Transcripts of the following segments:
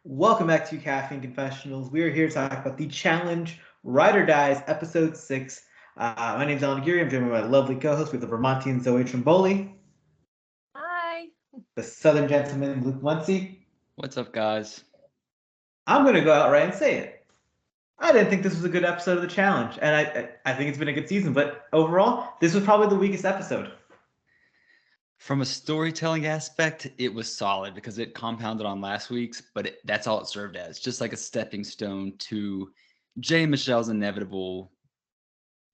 Welcome back to Caffeine Confessionals. We are here to talk about the challenge Ride or Dies, episode 6. My name is Allan. I'm joined by my lovely co-host. We have the Vermontian Zoe Trimboli, Hi. the Southern gentleman Luke Muncie. What's up, guys? I'm going to go out right and say it. I didn't think this was a good episode of the challenge, and I think it's been a good season, but overall, this was probably the weakest episode. From a storytelling aspect, it was solid because it compounded on last week's, but that's all it served as, just like a stepping stone to Jay and Michelle's inevitable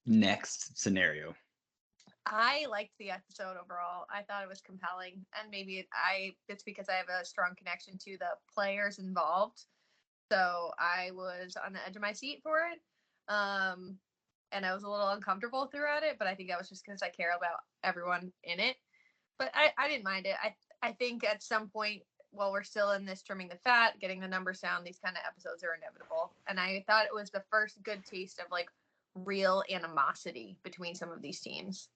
next scenario. I liked the episode overall. I thought it was compelling, and maybe it's because I have a strong connection to the players involved. So I was on the edge of my seat for it. And I was a little uncomfortable throughout it, but I think that was just because I care about everyone in it. But I didn't mind it. I think at some point, while we're still in this trimming the fat, getting the numbers down, these kind of episodes are inevitable. And I thought it was the first good taste of like real animosity between some of these teams.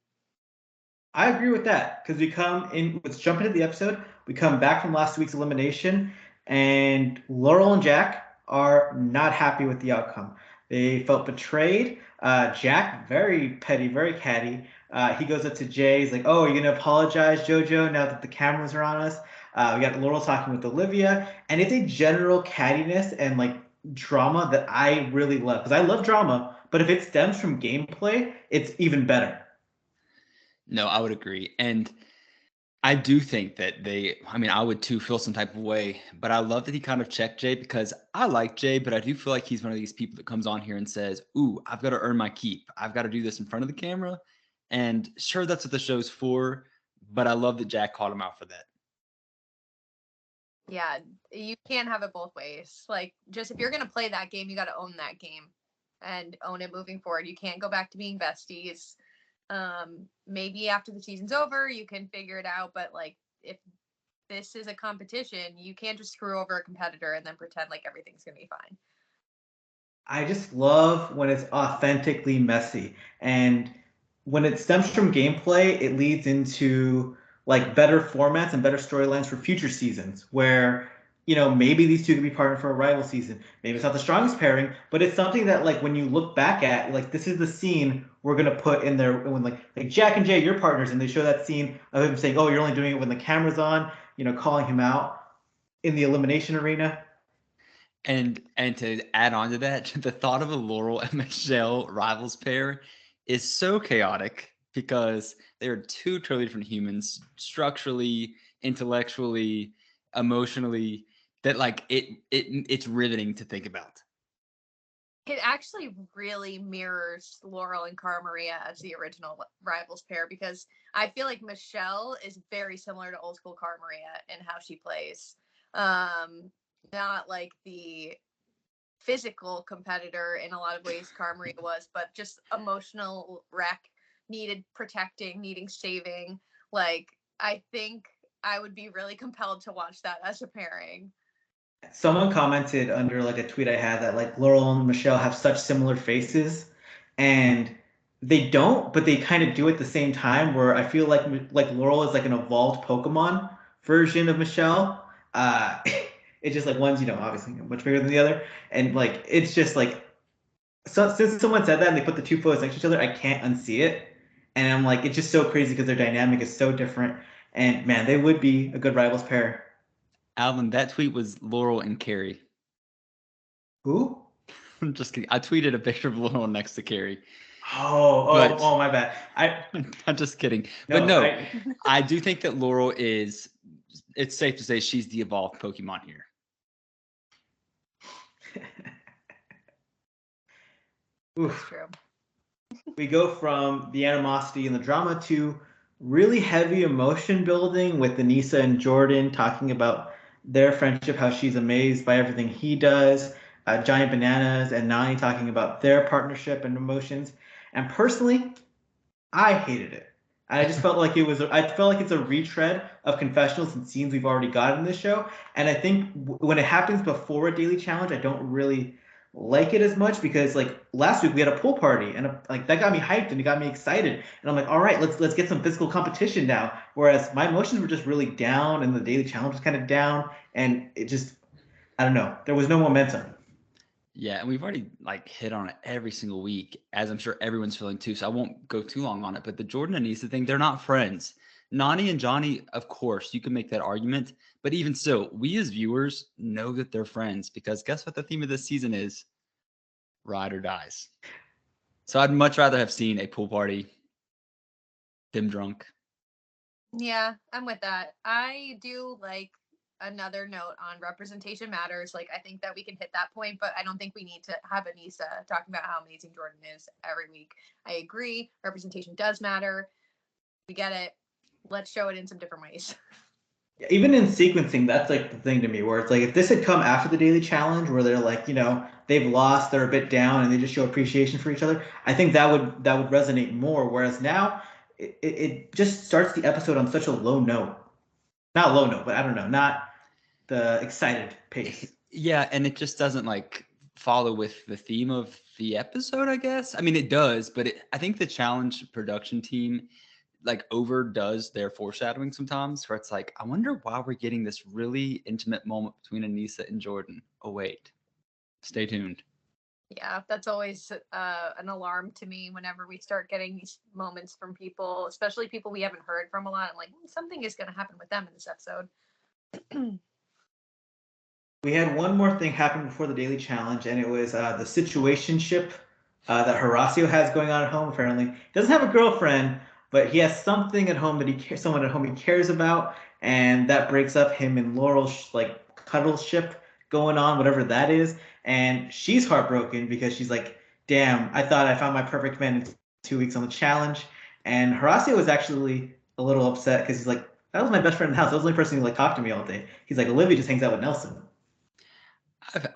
I agree with that because let's jump into the episode. We come back from last week's elimination, and Laurel and Jack are not happy with the outcome. They felt betrayed. Jack, very petty, very catty. He goes up to Jay. He's like, "Oh, are you gonna apologize, JoJo? Now that the cameras are on us." We got Laurel talking with Olivia, and it's a general cattiness and like drama that I really love because I love drama. But if it stems from gameplay, it's even better. No, I would agree. And I do think that I would too feel some type of way, but I love that he kind of checked Jay because I like Jay, but I do feel like he's one of these people that comes on here and says, "Ooh, I've got to earn my keep. I've got to do this in front of the camera." And sure, that's what the show's for, but I love that Jack called him out for that. Yeah, you can't have it both ways. Like, just if you're going to play that game, you got to own that game and own it moving forward. You can't go back to being besties. Maybe after the season's over, you can figure it out. But like, if this is a competition, you can't just screw over a competitor and then pretend like everything's going to be fine. I just love when it's authentically messy. And when it stems from gameplay, it leads into like better formats and better storylines for future seasons where, maybe these two could be partnered for a rival season. Maybe it's not the strongest pairing, but it's something that like when you look back at, like this is the scene we're gonna put in there when like Jack and Jay, you're partners, and they show that scene of him saying, "Oh, you're only doing it when the camera's on," calling him out in the elimination arena. And to add on to that, the thought of a Laurel and Michele rivals pair is so chaotic because they are two totally different humans, structurally, intellectually, emotionally, that like it's riveting to think about. It actually really mirrors Laurel and Cara Maria as the original rivals pair because I feel like Michele is very similar to old school Cara Maria in how she plays. Not like the physical competitor in a lot of ways Cara Maria was, but just emotional wreck, needed protecting, needing saving. Like, I think I would be really compelled to watch that as a pairing. Someone commented under like a tweet I had that like Laurel and Michele have such similar faces, and they don't, but they kind of do at the same time. Where I feel like Laurel is like an evolved Pokemon version of Michele. It's just like one's obviously much bigger than the other, and like it's just like so since someone said that and they put the two photos next to each other, I can't unsee it, and I'm like it's just so crazy because their dynamic is so different, and man, they would be a good rivals pair. Allan, that tweet was Laurel and Carrie. Who? I'm just kidding. I tweeted a picture of Laurel next to Carrie. Oh, my bad. I'm just kidding. But I do think that Laurel is, it's safe to say she's the evolved Pokemon here. That's true. We go from the animosity and the drama to really heavy emotion building with Aneesa and Jordan talking about their friendship, how she's amazed by everything he does. Giant Bananas and Nani talking about their partnership and emotions. And personally, I hated it. I just felt like I felt like it's a retread of confessionals and scenes we've already got in this show. And I think when it happens before a daily challenge, I don't really like it as much because like last week we had a pool party and like that got me hyped and it got me excited. And I'm like, all right, let's get some physical competition now. Whereas my emotions were just really down and the daily challenge was kind of down, and it just I don't know. There was no momentum. Yeah, and we've already like hit on it every single week, as I'm sure everyone's feeling too. So I won't go too long on it. But the Jordan and Aneesa thing, they're not friends. Nani and Johnny, of course, you can make that argument. But even so, we as viewers know that they're friends because guess what the theme of this season is? Ride or dies. So I'd much rather have seen a pool party, them drunk. Yeah, I'm with that. I do like another note on representation matters. Like, I think that we can hit that point, but I don't think we need to have Aneesa talking about how amazing Jordan is every week. I agree. Representation does matter. We get it. Let's show it in some different ways. Even in sequencing, that's like the thing to me, where it's like if this had come after the daily challenge, where they're like, they've lost, they're a bit down, and they just show appreciation for each other, I think that would resonate more. Whereas now, it just starts the episode on such a low note. Not low note, but I don't know, not the excited pace. Yeah, and it just doesn't like follow with the theme of the episode, I guess. I mean, it does, but I think the challenge production team like overdoes their foreshadowing sometimes, where it's like, I wonder why we're getting this really intimate moment between Aneesa and Jordan. Oh wait, stay tuned. Yeah, that's always an alarm to me whenever we start getting these moments from people, especially people we haven't heard from a lot. I'm like, something is going to happen with them in this episode. We had one more thing happen before the daily challenge, and it was the situationship that Horacio has going on at home. Apparently, he doesn't have a girlfriend, but he has something at home someone at home he cares about, and that breaks up him and Laurel's like cuddleship going on, whatever that is. And she's heartbroken because she's like, "Damn, I thought I found my perfect man in 2 weeks on the challenge." And Horacio was actually a little upset because he's like, "That was my best friend in the house. That was the only person who like talked to me all day." He's like, "Olivia just hangs out with Nelson."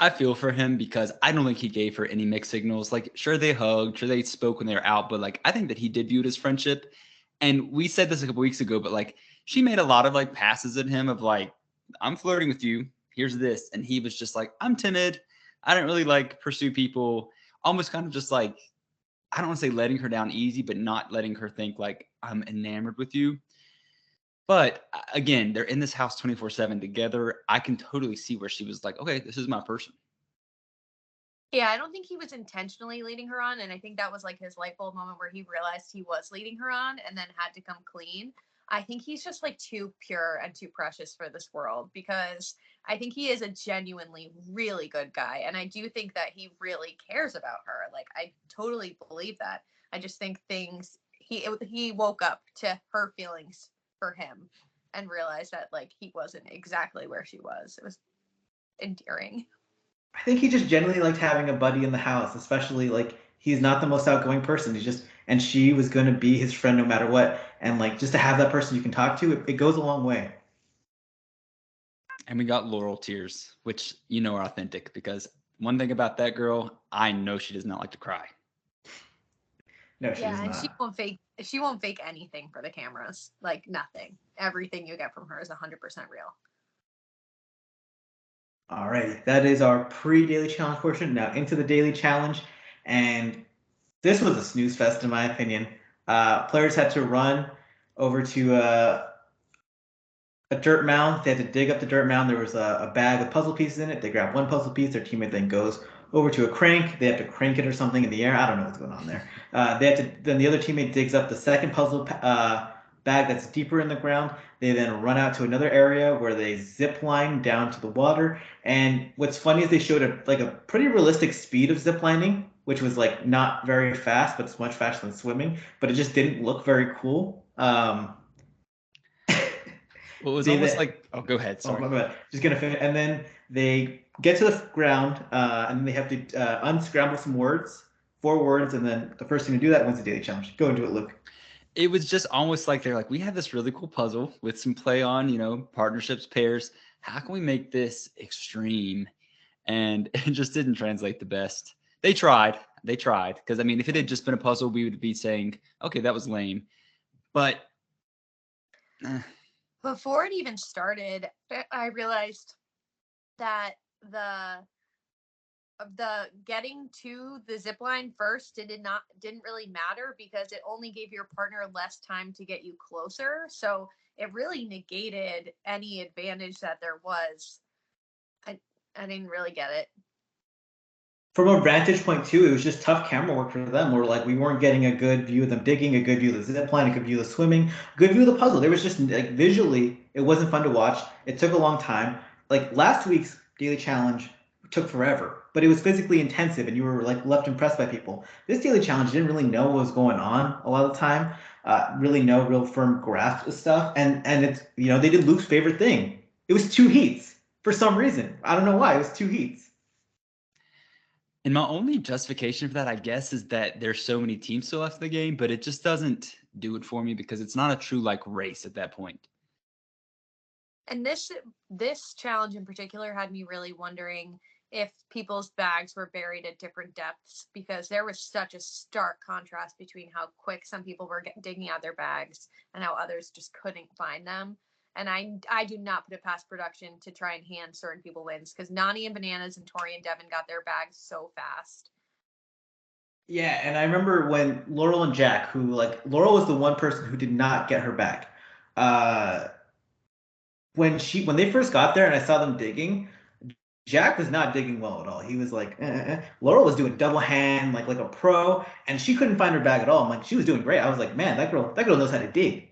I feel for him because I don't think he gave her any mixed signals. Like, sure, they hugged, sure, they spoke when they were out, but like, I think that he did view it as friendship. And we said this a couple weeks ago, but like, she made a lot of like passes at him of like, I'm flirting with you. Here's this. And he was just like, I'm timid. I don't really like pursue people. Almost kind of just like, I don't want to say letting her down easy, but not letting her think like, I'm enamored with you. But again, they're in this house 24/7 together. I can totally see where she was like, okay, this is my person. Yeah, I don't think he was intentionally leading her on. And I think that was like his light bulb moment where he realized he was leading her on and then had to come clean. I think he's just like too pure and too precious for this world because I think he is a genuinely really good guy. And I do think that he really cares about her. Like, I totally believe that. I just think he woke up to her feelings for him and realized that like he wasn't exactly where she was. It was endearing. I think he just genuinely liked having a buddy in the house, especially like he's not the most outgoing person. And she was going to be his friend no matter what. And like just to have that person you can talk to, it goes a long way. And we got Laurel tears, which are authentic because one thing about that girl, I know she does not like to cry. No, she does Yeah, and not. she won't fake anything for the cameras. Like, nothing. Everything you get from her is 100% real. All right, that is our pre-daily challenge portion. Now into the daily challenge, and this was a snooze fest in my opinion. Players had to run over to a dirt mound. They had to dig up the dirt mound. There was a bag of puzzle pieces in it. They grab one puzzle piece. Their teammate then goes over to a crank. They have to crank it or something in the air. I don't know what's going on there. They have to. Then the other teammate digs up the second puzzle bag that's deeper in the ground. They then run out to another area where they zip line down to the water. And what's funny is they showed a pretty realistic speed of zip lining, which was like not very fast, but it's much faster than swimming. But it just didn't look very cool. Well, it was They almost then like, oh, go ahead. Oh Sorry. my bad. Just gonna finish, and then they get to the ground, and then they have to unscramble some words, 4 words, and then the first thing to do that wins the daily challenge. Go into it, Luke. It was just almost like they're like, we have this really cool puzzle with some play on, partnerships, pairs. How can we make this extreme? And it just didn't translate the best. They tried. They tried. Because, I mean, if it had just been a puzzle, we would be saying, okay, that was lame. But Before it even started, I realized that the getting to the zip line first didn't really matter because it only gave your partner less time to get you closer. So it really negated any advantage that there was. I didn't really get it. From a vantage point too, it was just tough camera work for them. Where like we weren't getting a good view of them digging, a good view of the zip line, a good view of the swimming, a good view of the puzzle. There was just like visually, it wasn't fun to watch. It took a long time. Like last week's daily challenge took forever, but it was physically intensive, and you were like left impressed by people. This daily challenge didn't really know what was going on a lot of the time. Really no real firm grasp of stuff, and it's they did Luke's favorite thing. It was two heats for some reason. I don't know why. It was two heats. And my only justification for that, I guess, is that there's so many teams still left in the game, but it just doesn't do it for me because it's not a true like race at that point. And this challenge in particular had me really wondering if people's bags were buried at different depths, because there was such a stark contrast between how quick some people were digging out their bags and how others just couldn't find them. And I do not put it past production to try and hand certain people wins, because Nani and Bananas and Tori and Devin got their bags so fast. Yeah, and I remember when Laurel and Jack, who like Laurel was the one person who did not get her back. Uh, when they first got there and I saw them digging, Jack was not digging well at all. He was like, Laurel was doing double hand like a pro, and she couldn't find her bag at all. I'm like, she was doing great. I was like, man, that girl knows how to dig.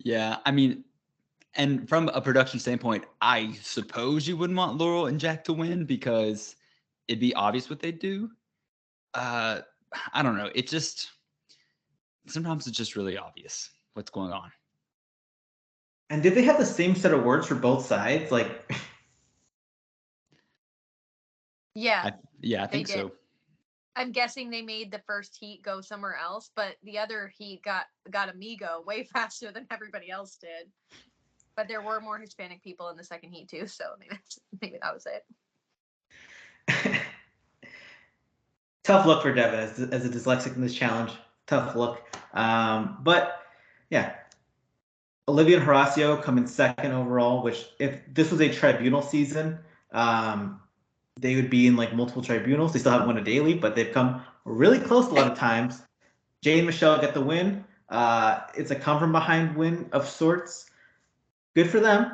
Yeah, I mean, and from a production standpoint, I suppose you wouldn't want Laurel and Jack to win because it'd be obvious what they do. Uh, I don't know. It just sometimes it's just really obvious what's going on. And did they have the same set of words for both sides? Like, Yeah, Yeah, I they think did. so. I'm guessing they made the first heat go somewhere else, but the other heat got Amigo way faster than everybody else did. But there were more Hispanic people in the second heat too, so maybe that was it. tough look for Devin as a dyslexic in this challenge. Tough look. But yeah, Olivia and Horacio come in second overall, which if this was a tribunal season, they would be in like multiple tribunals. They still haven't won a daily, but they've come really close a lot of times. Jay and Michele get the win. It's a come from behind win of sorts. Good for them.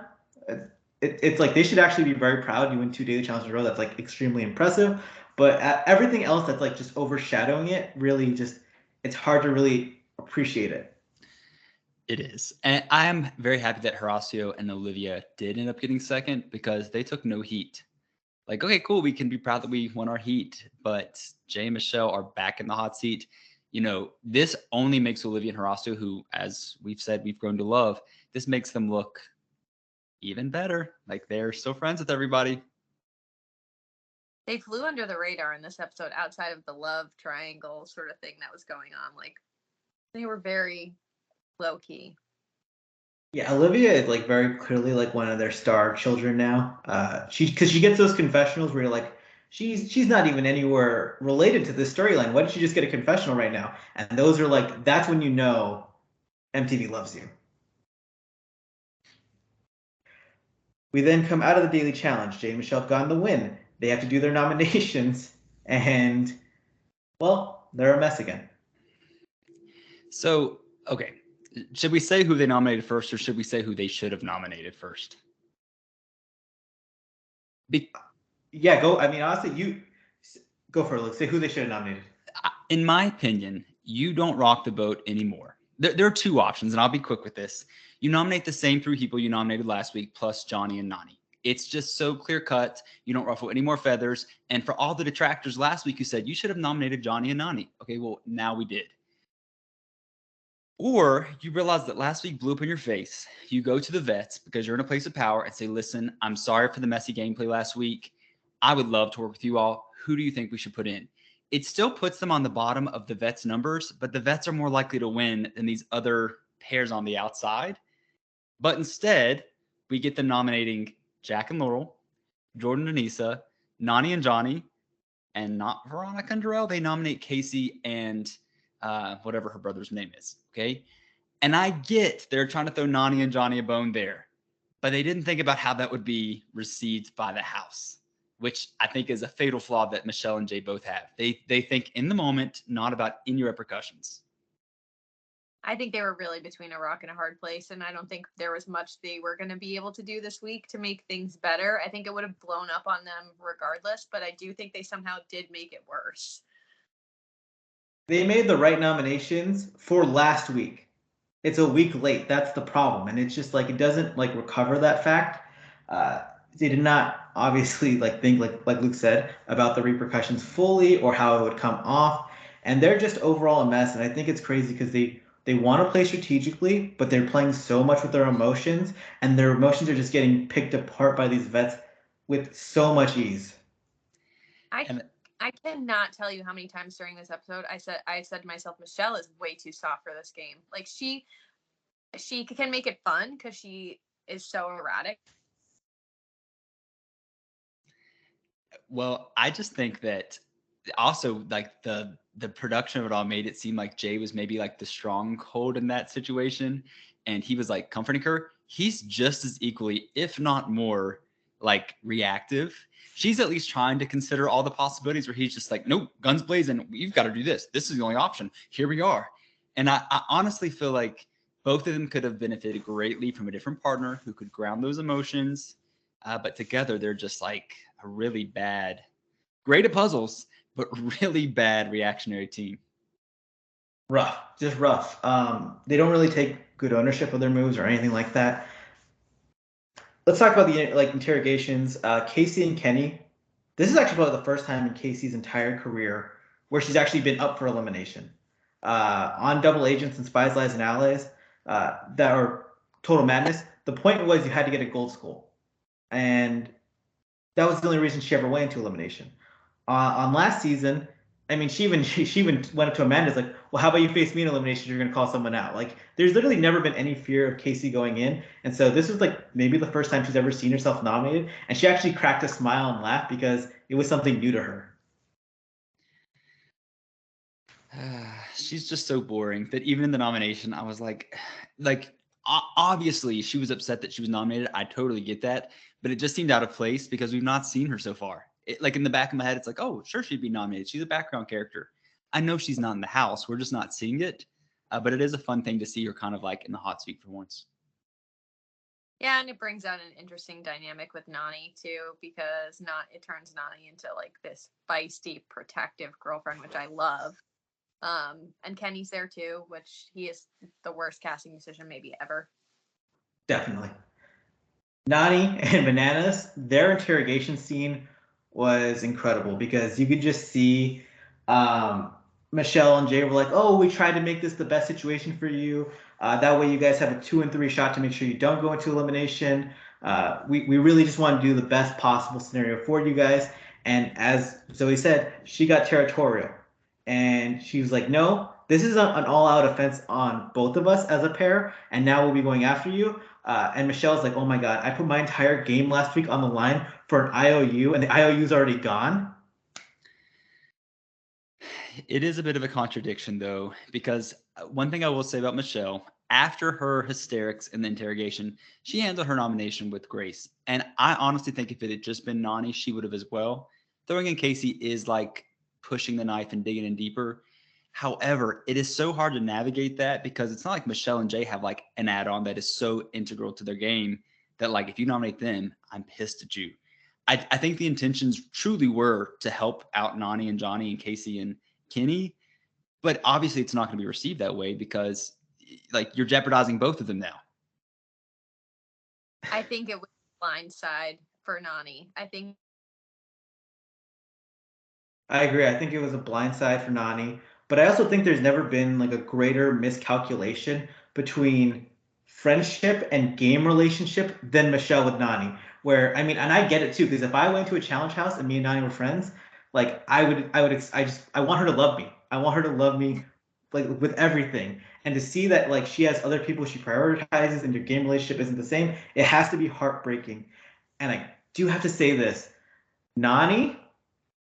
It's like they should actually be very proud. You win two daily challenges in a row. That's like extremely impressive. But everything else that's like just overshadowing it, really just it's hard to really appreciate it. It is. And I am very happy that Horacio and Olivia did end up getting second because they took no heat. Like, okay, cool. We can be proud that we won our heat, but Jay and Michele are back in the hot seat. This only makes Olivia and Horacio, who, as we've said, we've grown to love, this makes them look even better. Like they're still friends with everybody. They flew under the radar in this episode outside of the love triangle sort of thing that was going on. Like, they were very low key. Yeah, Olivia is like very clearly like one of their star children now. Because she gets those confessionals where you're like, she's not even anywhere related to this storyline. Why did she just get a confessional right now? And those are like that's when you know MTV loves you. We then come out of the daily challenge. Jay and Michele have gotten the win. They have to do their nominations, and well, they're a mess again. So, okay. Should we say who they nominated first, or should we say who they should have nominated first? Yeah, go. I mean, honestly, you go for it. Let's say who they should have nominated. In my opinion, you don't rock the boat anymore. There are two options, and I'll be quick with this. You nominate the same three people you nominated last week, plus Johnny and Nani. It's just so clear cut. You don't ruffle any more feathers. And for all the detractors last week who said you should have nominated Johnny and Nani, okay, well, now we did. Or you realize that last week blew up in your face. You go to the vets because you're in a place of power and say, listen, I'm sorry for the messy gameplay last week. I would love to work with you all. Who do you think we should put in? It still puts them on the bottom of the vets numbers, but the vets are more likely to win than these other pairs on the outside. But instead, we get them nominating Jack and Laurel, Jordan and Aneesa, Nani and Johnny, and not Veronica and Darrell. They nominate Casey and whatever her brother's name is. Okay. And I get they're trying to throw Nani and Johnny a bone there, but they didn't think about how that would be received by the house, which I think is a fatal flaw that Michele and Jay both have. They think in the moment, not about in your repercussions. I think they were really between a rock and a hard place, and I don't think there was much they were going to be able to do this week to make things better. I think it would have blown up on them regardless, but I do think they somehow did make it worse. They made the right nominations for last week. It's a week late. That's the problem, and it's just like it doesn't like recover that fact. Uh, they did not obviously like think like Luke said about the repercussions fully or how it would come off, and they're just overall a mess. And I think it's crazy because they want to play strategically, but they're playing so much with their emotions, and their emotions are just getting picked apart by these vets with so much ease. I I cannot tell you how many times during this episode I said to myself, Michele is way too soft for this game. Like she can make it fun because she is so erratic. Well, I just think that also like the production of it all made it seem like Jay was maybe like the stronghold in that situation, and he was like comforting her. He's just as equally, if not more, like reactive. She's at least trying to consider all the possibilities where he's just like, nope, guns blazing, you've got to do this. This is the only option. Here we are. And I honestly feel like both of them could have benefited greatly from a different partner who could ground those emotions. But together, they're just like a really bad, great at puzzles, but really bad reactionary team. Rough, just rough. They don't really take good ownership of their moves or anything like that. Let's talk about the like interrogations. Casey and Kenny. This is actually probably the first time in Casey's entire career where she's actually been up for elimination. On Double Agents and Spies, Lies, and Allies, that are total madness. The point was you had to get a gold skull, and that was the only reason she ever went into elimination. On last season, I mean, she even went up to Amanda's like, well, how about you face me in elimination? You're gonna call someone out. Like, there's literally never been any fear of Casey going in, and so this was like maybe the first time she's ever seen herself nominated, and she actually cracked a smile and laughed because it was something new to her. She's just so boring that even in the nomination, I was like obviously she was upset that she was nominated. I totally get that, but it just seemed out of place because we've not seen her so far. Like in the back of my head, it's like, oh, sure, she'd be nominated. She's a background character. I know she's not in the house. We're just not seeing it. But it is a fun thing to see her kind of like in the hot seat for once. Yeah, and it brings out an interesting dynamic with Nani too, because it turns Nani into like this feisty, protective girlfriend, which I love. And Kenny's there too, which he is the worst casting decision maybe ever. Definitely. Nani and Bananas, their interrogation scene was incredible because you could just see Michele and Jay were like, "Oh, we tried to make this the best situation for you. That way, you guys have a 2 and 3 shot to make sure you don't go into elimination. We really just want to do the best possible scenario for you guys." And as Zoe said, she got territorial, and she was like, "No, this is an all-out offense on both of us as a pair, and now we'll be going after you." And Michelle's like, "Oh my God, I put my entire game last week on the line for an IOU, and the IOU's already gone." It is a bit of a contradiction, though, because one thing I will say about Michele, after her hysterics in the interrogation, she handled her nomination with grace. And I honestly think if it had just been Nani, she would have as well. Throwing in Casey is like pushing the knife and digging in deeper. However, it is so hard to navigate that because it's not like Michele and Jay have like an add-on that is so integral to their game that like if you nominate them, I'm pissed at you. I think the intentions truly were to help out Nani and Johnny and Casey and Kenny, but obviously it's not going to be received that way because like you're jeopardizing both of them now. I think it was blindside for Nani. I agree. I think it was a blindside for Nani, but I also think there's never been like a greater miscalculation between friendship and game relationship than Michelle with Nani. Where I mean, and I get it too, because if I went to a challenge house and me and Nani were friends, like I want her to love me. I want her to love me like with everything. And to see that like she has other people she prioritizes and your game relationship isn't the same, it has to be heartbreaking. And I do have to say this, Nani,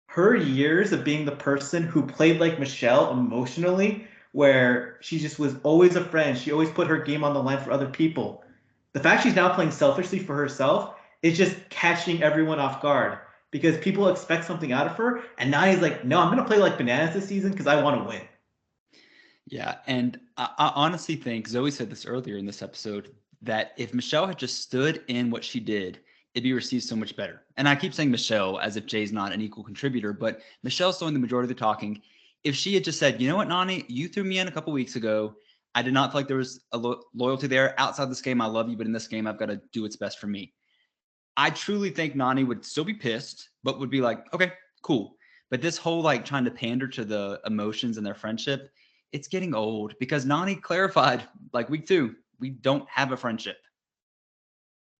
her years of being the person who played like Michelle emotionally, where she just was always a friend, she always put her game on the line for other people. The fact she's now playing selfishly for herself is just catching everyone off guard because people expect something out of her, and now he's like, "No, I'm gonna play like bananas this season because I want to win." Yeah, and I honestly think Zoe said this earlier in this episode that if Michelle had just stood in what she did, it'd be received so much better. And I keep saying Michelle as if Jay's not an equal contributor, but Michelle's doing the majority of the talking. If she had just said, you know what, Nani, you threw me in a couple weeks ago. I did not feel like there was a loyalty there. Outside this game, I love you, but in this game, I've got to do what's best for me. I truly think Nani would still be pissed, but would be like, okay, cool. But this whole like trying to pander to the emotions and their friendship, it's getting old because Nani clarified like week 2, we don't have a friendship.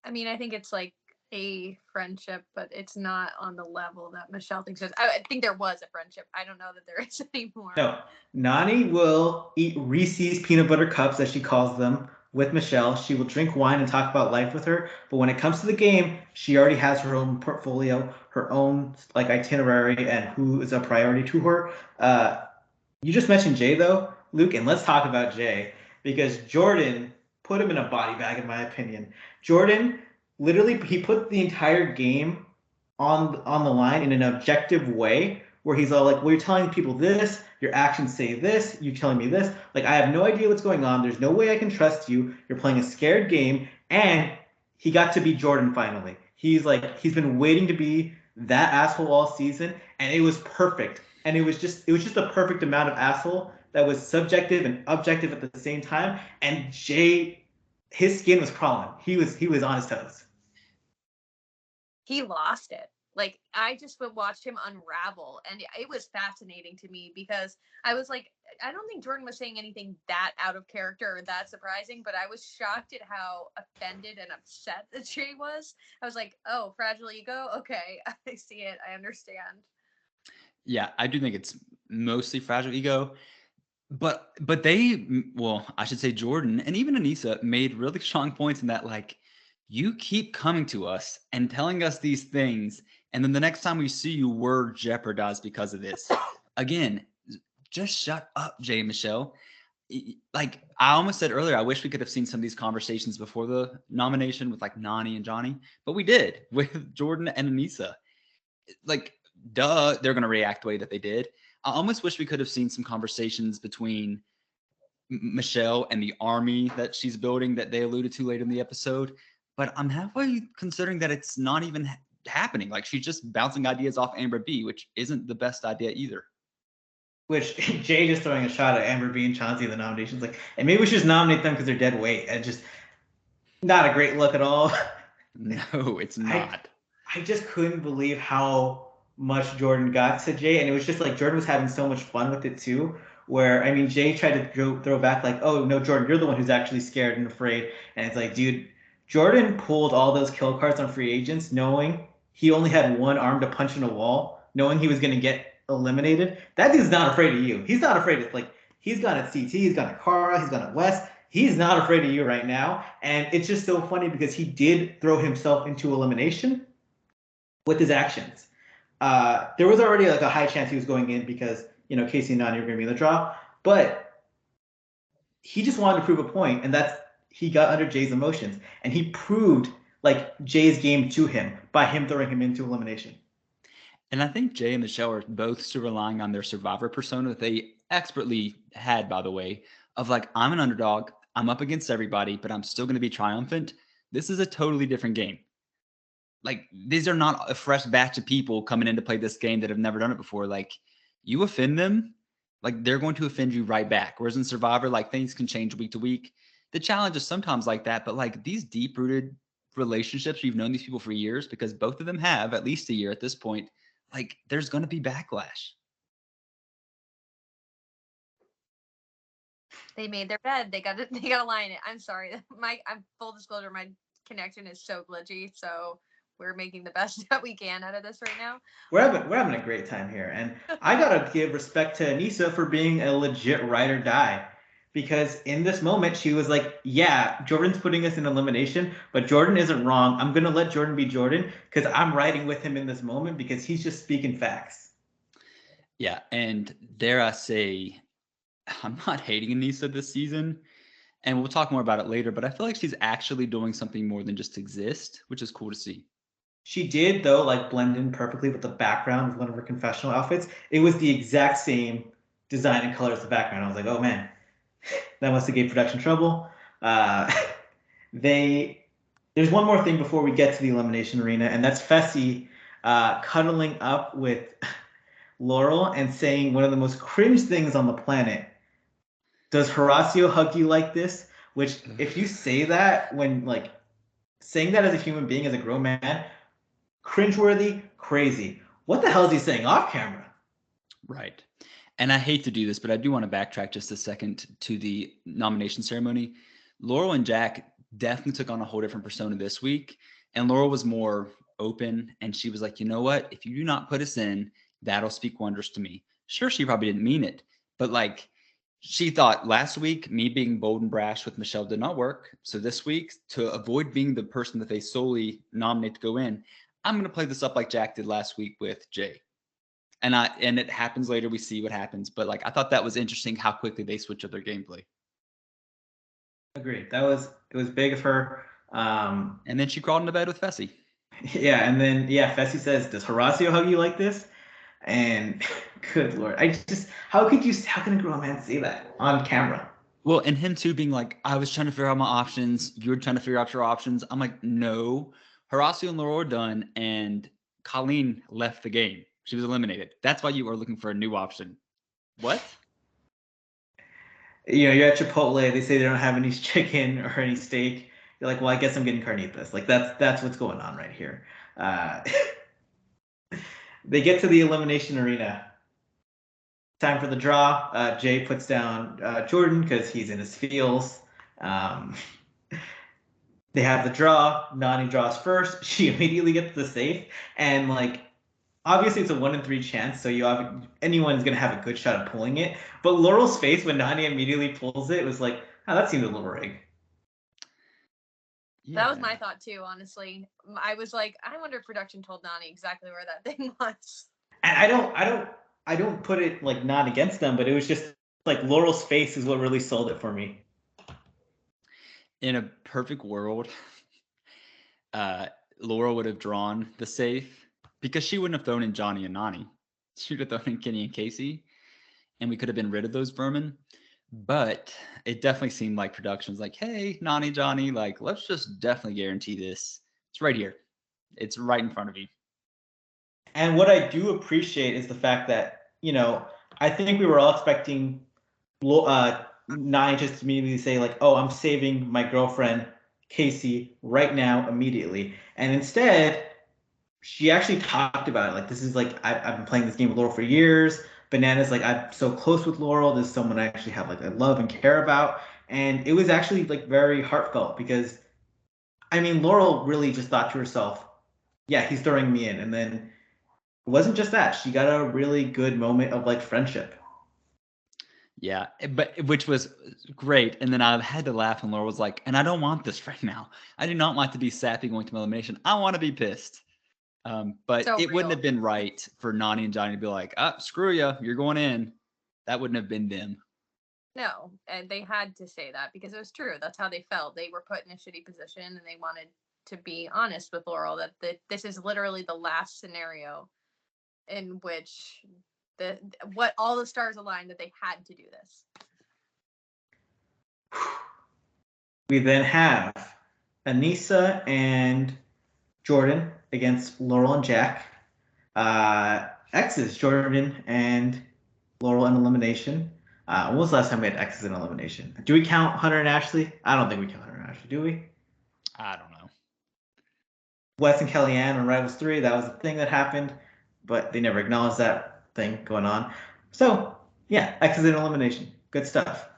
I mean, I think it's like a friendship, but it's not on the level that Michelle thinks it is. I think there was a friendship. I don't know that there is anymore. No, Nani will eat Reese's peanut butter cups, as she calls them, with Michelle. She will drink wine and talk about life with her. But when it comes to the game, she already has her own portfolio, her own like itinerary, and who is a priority to her. You just mentioned Jay though, Luke, and let's talk about Jay because Jordan put him in a body bag, in my opinion. Jordan literally he put the entire game on the line in an objective way where he's all like, well, you're telling people this, your actions say this, you're telling me this. Like, I have no idea what's going on. There's no way I can trust you. You're playing a scared game. And he got to be Jordan finally. He's like, he's been waiting to be that asshole all season, and it was perfect. And it was just a perfect amount of asshole that was subjective and objective at the same time. And Jay, his skin was crawling. He was on his toes. He lost it. Like, I just would watch him unravel, and it was fascinating to me because I was like, I don't think Jordan was saying anything that out of character or that surprising, but I was shocked at how offended and upset that Jay was. I was like, oh, fragile ego? Okay, I see it. I understand. Yeah, I do think it's mostly fragile ego. But they, well, I should say Jordan and even Aneesa made really strong points in that like you keep coming to us and telling us these things, and then the next time we see you, we're jeopardized because of this. Again, just shut up, Jay and Michelle. Like I almost said earlier, I wish we could have seen some of these conversations before the nomination with like Nani and Johnny, but we did with Jordan and Aneesa. Like, duh, they're going to react the way that they did. I almost wish we could have seen some conversations between Michelle and the army that she's building that they alluded to later in the episode. But I'm halfway considering that it's not even happening. Like she's just bouncing ideas off Amber B, which isn't the best idea either. Which Jay just throwing a shot at Amber B and Chauncey in the nominations, like, and maybe we should just nominate them because they're dead weight, and just not a great look at all. No, it's I not. I just couldn't believe how much Jordan got to Jay, and it was just like Jordan was having so much fun with it too. Where I mean, Jay tried to throw back like, "Oh no, Jordan, you're the one who's actually scared and afraid," and it's like, dude, Jordan pulled all those kill cards on free agents, knowing he only had one arm to punch in a wall, knowing he was gonna get eliminated. That dude's not afraid of you. He's not afraid of like he's gone at CT, he's gone at Cara, he's gone at West. He's not afraid of you right now, and it's just so funny because he did throw himself into elimination with his actions. There was already like a high chance he was going in because Casey and Nani were going to be in the draw, but he just wanted to prove a point, and that's he got under Jay's emotions, and he proved like Jay's game to him by him throwing him into elimination. And I think Jay and Michelle are both still relying on their survivor persona that they expertly had, by the way, of like, I'm an underdog, I'm up against everybody, but I'm still going to be triumphant. This is a totally different game. Like, these are not a fresh batch of people coming in to play this game that have never done it before. Like, you offend them, like, they're going to offend you right back. Whereas in Survivor, like, things can change week to week. The challenge is sometimes like that, but like these deep rooted relationships, you've known these people for years because both of them have at least a year at this point, like there's going to be backlash. They made their bed. They got to they got to lie in it. I'm sorry. I'm full disclosure. My connection is so glitchy. So we're making the best that we can out of this right now. We're having a great time here, and I gotta give respect to Aneesa for being a legit ride or die. Because in this moment, she was like, "Yeah, Jordan's putting us in elimination, but Jordan isn't wrong. I'm gonna let Jordan be Jordan because I'm riding with him in this moment because he's just speaking facts." Yeah, and dare I say, I'm not hating Aneesa this season, and we'll talk more about it later, but I feel like she's actually doing something more than just exist, which is cool to see. She did though, like blend in perfectly with the background of one of her confessional outfits. It was the exact same design and color as the background. I was like, "Oh man." That must have gave production trouble. There's one more thing before we get to the elimination arena, and that's Fessy cuddling up with Laurel and saying one of the most cringe things on the planet. Does Horacio hug you like this? Which, if you say that when like saying that as a human being, as a grown man, cringeworthy, crazy. What the hell is he saying off camera? Right. And I hate to do this, but I do want to backtrack just a second to the nomination ceremony. Laurel and Jack definitely took on a whole different persona this week. And Laurel was more open and she was like, you know what? If you do not put us in, that'll speak wonders to me. Sure, she probably didn't mean it, but like she thought last week, me being bold and brash with Michele did not work. So this week, to avoid being the person that they solely nominate to go in, I'm going to play this up like Jack did last week with Jay. And it happens later. We see what happens. But like, I thought that was interesting how quickly they switch up their gameplay. Agreed. It was big of her. And then she crawled into bed with Fessy. Yeah, and then Fessy says, "Does Horacio hug you like this?" And good lord, how can a grown man say that on camera? Well, and him too being like, I was trying to figure out my options. You were trying to figure out your options. I'm like, no. Horacio and Laurel are done, and Colleen left the game. She was eliminated. That's why you are looking for a new option. What? You're at Chipotle. They say they don't have any chicken or any steak. You're like, well, I guess I'm getting carnitas. Like that's what's going on right here. Uh, they get to the elimination arena. Time for the draw. Jay puts down Jordan because he's in his feels. They have the draw. Nani draws first. She immediately gets the safe, and like obviously it's a 1 in 3 chance, so anyone's gonna have a good shot at pulling it. But Laurel's face when Nani immediately pulls it was like, oh, that seemed a little rigged. Yeah. That was my thought too, honestly. I was like, I wonder if production told Nani exactly where that thing was. And I don't put it like not against them, but it was just like Laurel's face is what really sold it for me. In a perfect world, Laurel would have drawn the safe because she wouldn't have thrown in Johnny and Nani. She would have thrown in Kenny and Casey, and we could have been rid of those vermin. But it definitely seemed like production's like, hey, Nani, Johnny, like, let's just definitely guarantee this. It's right here. It's right in front of you. And what I do appreciate is the fact that, I think we were all expecting Nani just to immediately say, like, oh, I'm saving my girlfriend, Casey, right now, immediately. And instead, she actually talked about it. Like, this is like, I've been playing this game with Laurel for years. Banana's like, I'm so close with Laurel. This is someone I actually have like I love and care about. And it was actually like very heartfelt because, I mean, Laurel really just thought to herself, yeah, he's throwing me in. And then it wasn't just that. She got a really good moment of like friendship. Yeah, but which was great. And then I had to laugh and Laura was like, and I don't want this right now. I do not want to be sappy going to my elimination. I want to be pissed. But So it wouldn't have been right for Nani and Johnny to be like, screw you, you're going in. That wouldn't have been them. No, and they had to say that because it was true. That's how they felt. They were put in a shitty position and they wanted to be honest with Laurel that this is literally the last scenario in which all the stars aligned that they had to do this. We then have Aneesa and Jordan against Laurel and Jack. X's Jordan and Laurel in elimination. When was the last time we had X's in elimination? Do we count Hunter and Ashley? I don't think we count Hunter and Ashley, do we? I don't know. Wes and Kellyanne on Rivals 3, that was a thing that happened, but they never acknowledged that thing going on. So, yeah, X's in elimination. Good stuff.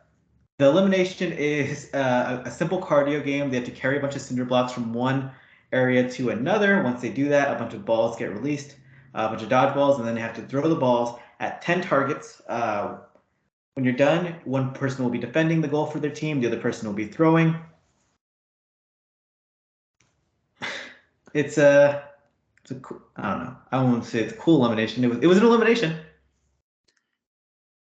The elimination is a simple cardio game. They have to carry a bunch of cinder blocks from one area to another. Once they do that, a bunch of balls get released, a bunch of dodgeballs, and then they have to throw the balls at 10 targets. When you're done, one person will be defending the goal for their team, the other person will be throwing. It's a I don't know. I won't say it's a cool elimination. It was an elimination.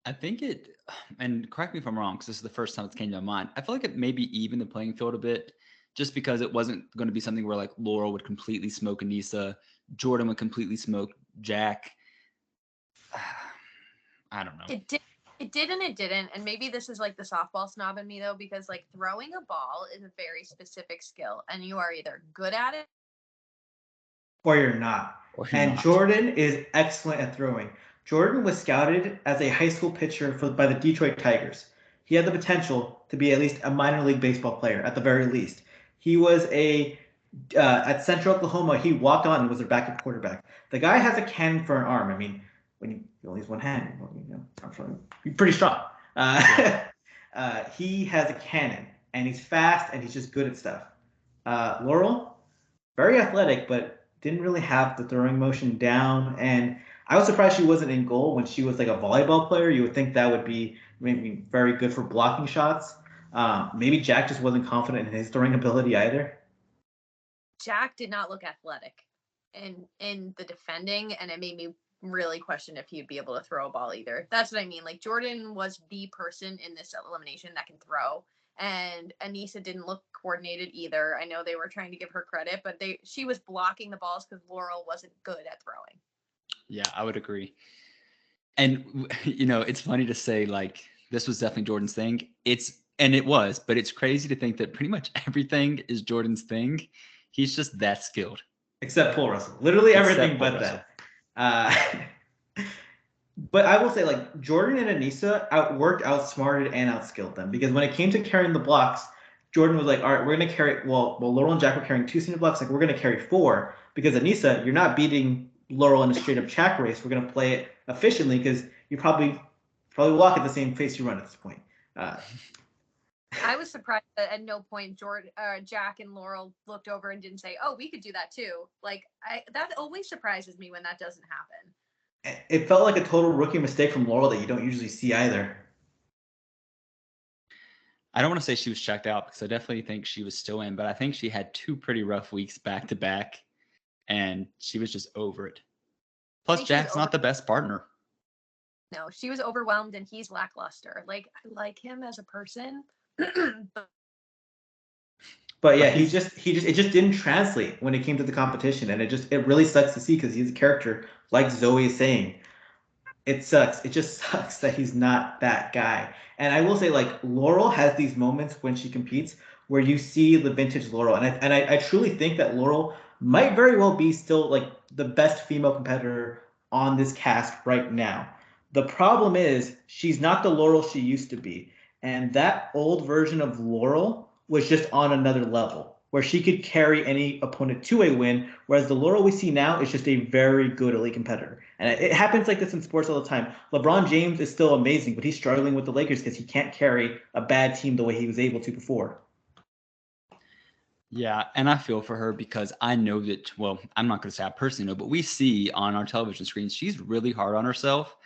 I think it, and correct me if I'm wrong, because this is the first time it came to my mind. I feel like it maybe even the playing field a bit, just because it wasn't going to be something where like Laurel would completely smoke Aneesa, Jordan would completely smoke Jack. I don't know. It did It did and it didn't. And maybe this is like the softball snob in me though, because like throwing a ball is a very specific skill and you are either good at it or you're not. Or you're And not. Jordan is excellent at throwing. Jordan was scouted as a high school pitcher by the Detroit Tigers. He had the potential to be at least a minor league baseball player, at the very least. He was at Central Oklahoma, he walked on and was their backup quarterback. The guy has a cannon for an arm. I mean, when you only has one hand, he's pretty strong. He has a cannon, and he's fast, and he's just good at stuff. Laurel, very athletic, but didn't really have the throwing motion down. And I was surprised she wasn't in goal when she was like a volleyball player. You would think that would be maybe very good for blocking shots. Maybe Jack just wasn't confident in his throwing ability either. Jack did not look athletic in the defending, and it made me really question if he'd be able to throw a ball either. That's what I mean. Like Jordan was the person in this elimination that can throw, and Aneesa didn't look coordinated either. I know they were trying to give her credit, but she was blocking the balls because Laurel wasn't good at throwing. Yeah, I would agree. And it's funny to say like this was definitely Jordan's thing. It was, but it's crazy to think that pretty much everything is Jordan's thing. He's just that skilled. Except Paul Russell. Literally everything but that. But I will say, like, Jordan and Aneesa outsmarted, and outskilled them. Because when it came to carrying the blocks, Jordan was like, all right, we're going to carry, well, Laurel and Jack were carrying 2 senior blocks. Like, we're going to carry 4. Because Aneesa, you're not beating Laurel in a straight up track race. We're going to play it efficiently because you probably walk at the same pace you run at this point. I was surprised that at no point Jack and Laurel looked over and didn't say, "Oh, we could do that too." Like that always surprises me when that doesn't happen. It felt like a total rookie mistake from Laurel that you don't usually see either. I don't want to say she was checked out because I definitely think she was still in, but I think she had 2 pretty rough weeks back to back, and she was just over it. Plus, Jack's not the best partner. No, she was overwhelmed, and he's lackluster. Like I like him as a person. But yeah, it just didn't translate when it came to the competition, and it really sucks to see because he's a character, like Zoe is saying. It sucks. It just sucks that he's not that guy. And I will say, like, Laurel has these moments when she competes where you see the vintage Laurel, and I truly think that Laurel might very well be still like the best female competitor on this cast right now. The problem is she's not the Laurel she used to be, and that old version of Laurel was just on another level where she could carry any opponent to a win, whereas the Laurel we see now is just a very good elite competitor. And it happens like this in sports all the time. LeBron James is still amazing, but he's struggling with the Lakers because he can't carry a bad team the way he was able to before. Yeah, and I feel for her because I know that, well, I'm not going to say I personally know, but we see on our television screens, she's really hard on herself.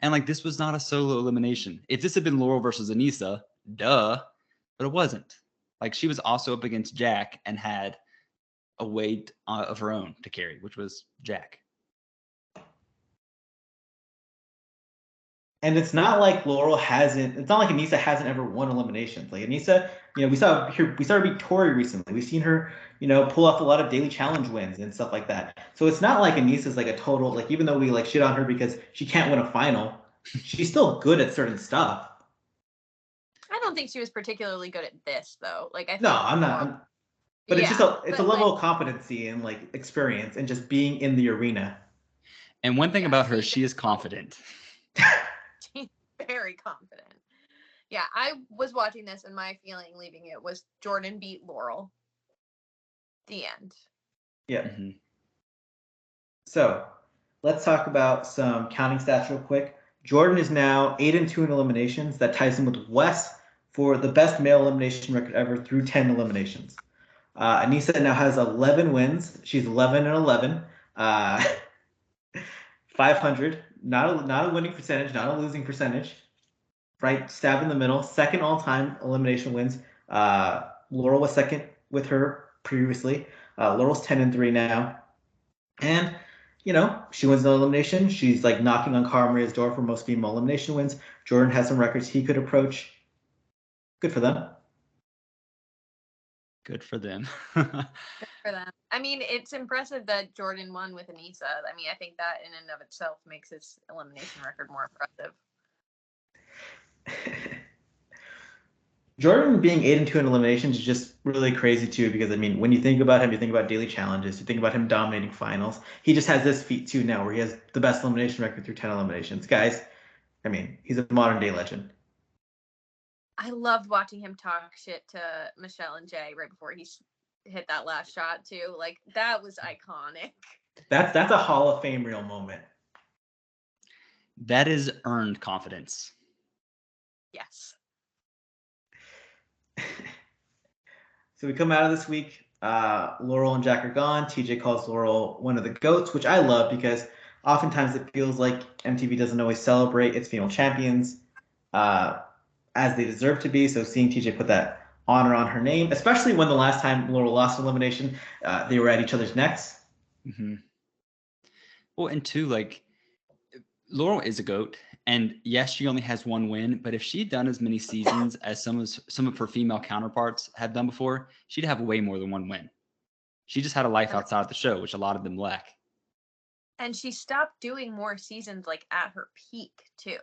And like, this was not a solo elimination. If this had been Laurel versus Aneesa, duh, but it wasn't. Like, she was also up against Jack and had a weight of her own to carry, which was Jack. And it's not like Aneesa hasn't ever won eliminations. Like Aneesa, we saw her beat Tori recently. We've seen her, pull off a lot of daily challenge wins and stuff like that. So it's not like Aneesa's like a total, like, even though we like shit on her because she can't win a final, she's still good at certain stuff. I don't think she was particularly good at this though. Like I think I'm not. But it's just a level of competency and like experience and just being in the arena. And one thing about her, she is confident. She's very confident. Yeah, I was watching this and my feeling leaving it was Jordan beat Laurel. The end. Yeah. Mm-hmm. So let's talk about some counting stats real quick. Jordan is now 8-2 in eliminations. That ties him with Wes for the best male elimination record ever through 10 eliminations. Aneesa now has 11 wins. She's 11-11. 500. Not a winning percentage, not a losing percentage. Right, stab in the middle. Second all-time elimination wins. Laurel was second with her previously. Laurel's 10-3 now. And, she wins the elimination. She's like knocking on Cara Maria's door for most female elimination wins. Jordan has some records he could approach. Good for them. Good for them. Good for them. I mean, it's impressive that Jordan won with Aneesa. I mean, I think that in and of itself makes his elimination record more impressive. Jordan being 8-2 in eliminations is just really crazy too, because I mean, when you think about him, you think about daily challenges, you think about him dominating finals. He just has this feat too now, where he has the best elimination record through 10 eliminations. Guys, I mean, he's a modern day legend. I loved watching him talk shit to Michele and Jay right before he hit that last shot too. Like that was iconic. That's a Hall of Fame real moment. That is earned confidence. Yes. So we come out of this week. Laurel and Jack are gone. TJ calls Laurel one of the GOATs, which I love because oftentimes it feels like MTV doesn't always celebrate its female champions as they deserve to be. So seeing TJ put that honor on her name, especially when the last time Laurel lost an elimination, they were at each other's necks. Mm-hmm. Well, and two, like Laurel is a GOAT, and yes, she only has one win. But if she'd done as many seasons as some of her female counterparts have done before, she'd have way more than one win. She just had a life outside of the show, which a lot of them lack. And she stopped doing more seasons like at her peak too.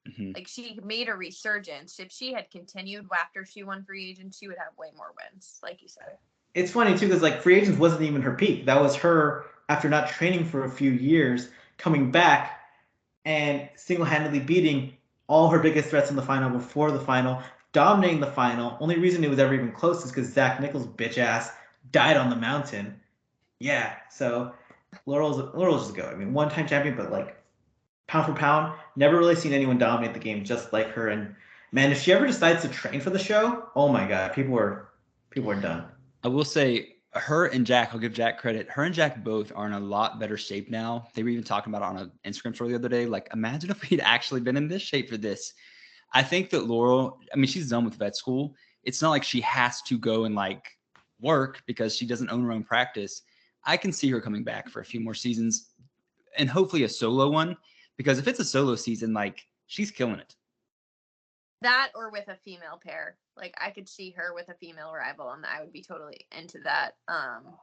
Mm-hmm. Like she made a resurgence. If she had continued after she won Free Agents, she would have way more wins, like you said. It's funny too, because like Free Agents wasn't even her peak. That was her after not training for a few years, coming back and single-handedly beating all her biggest threats in the final before the final, dominating the final. Only reason it was ever even close is because Zach Nichols' bitch ass died on the mountain. Yeah, so Laurel's just go. I mean, one-time champion, but like pound for pound, never really seen anyone dominate the game just like her. And man, if she ever decides to train for the show, oh my god, people are done. I will say her and Jack, I'll give Jack credit. Her and Jack both are in a lot better shape now. They were even talking about it on an Instagram story the other day. Like, imagine if we'd actually been in this shape for this. I think that Laurel, I mean, she's done with vet school. It's not like she has to go and like work because she doesn't own her own practice. I can see her coming back for a few more seasons and hopefully a solo one, because if it's a solo season, like she's killing it. That or with a female pair. Like I could see her with a female rival and I would be totally into that.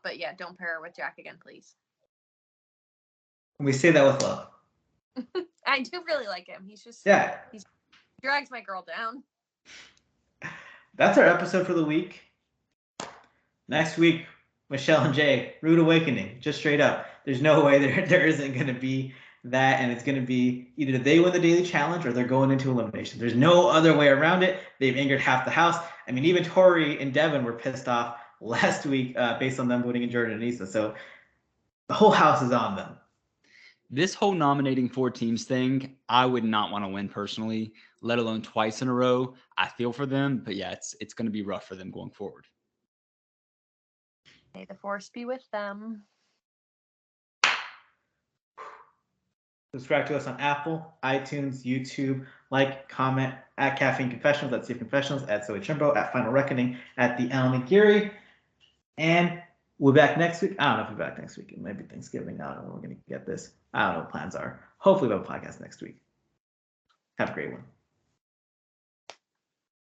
But yeah, don't pair her with Jack again, please. We say that with love. I do really like him. He drags my girl down. That's our episode for the week. Next week, Michele and Jay, Rude Awakening, just straight up. There's no way there isn't going to be that, and it's going to be either they win the daily challenge or they're going into elimination. There's no other way around it. They've angered half the house. I mean, even Tori and Devin were pissed off last week based on them voting in Jordan and Aneesa. So the whole house is on them. This whole nominating 4 teams thing, I would not want to win personally, let alone twice in a row. I feel for them, but yeah, it's going to be rough for them going forward. May the force be with them. Subscribe to us on Apple, iTunes, YouTube. Like, comment at Caffeine Confessionals, at Steve Confessionals, at Zoe Chimbo, at Final Reckoning, at the Allan Aguirre. And we're back next week. I don't know if we're back next week. It might be Thanksgiving. I don't know when we're going to get this. I don't know what plans are. Hopefully we'll have a podcast next week. Have a great one.